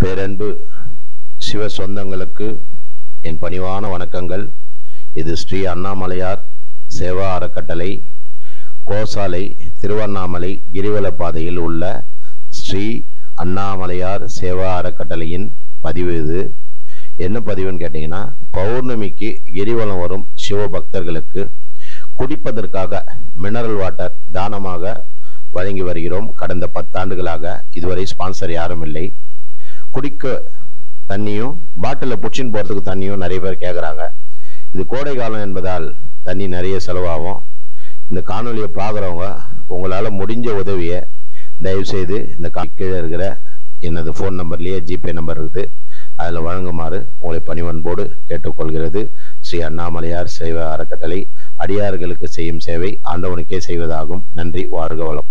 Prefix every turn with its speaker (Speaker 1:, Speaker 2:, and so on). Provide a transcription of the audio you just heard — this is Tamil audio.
Speaker 1: பேரன்பு சிவ சொந்தங்களுக்கு என் பணிவான வணக்கங்கள். இது ஸ்ரீ அண்ணாமலையார் சேவா அறக்கட்டளை, கோசாலை, திருவண்ணாமலை கிரிவல பாதையில் உள்ள ஸ்ரீ அண்ணாமலையார் சேவா அறக்கட்டளையின் பதிவு. இது என்ன பதிவுன்னு கேட்டீங்கன்னா, பௌர்ணமிக்கு கிரிவலம் வரும் சிவபக்தர்களுக்கு குடிப்பதற்காக மினரல் வாட்டர் தானமாக வழங்கி வருகிறோம். கடந்த 10 ஆண்டுகளாக. இதுவரை ஸ்பான்சர் யாரும் இல்லை. குடிக்க தண்ணியும் பாட்டிலில் புடிச்சின்னு போறதுக்கு தண்ணியும் நிறைய பேர் கேட்குறாங்க. இது கோடை காலம் என்பதால் தண்ணி நிறைய செலவாகும். இந்த காணொலியை பார்க்குறவங்க உங்களால் முடிஞ்ச உதவியை தயவுசெய்து இந்த கீழே இருக்கிற எனது ஃபோன் நம்பர்லேயே ஜிபே நம்பர் இருக்குது, அதில் வழங்குமாறு உங்களை பணிவன்போடு கேட்டுக்கொள்கிறது. ஸ்ரீ அண்ணாமலையார் சேவை அறக்கட்டளை அடியார்களுக்கு செய்யும் சேவை ஆண்டவனுக்கே செய்வதாகும். நன்றி. வாழ்க வளம்.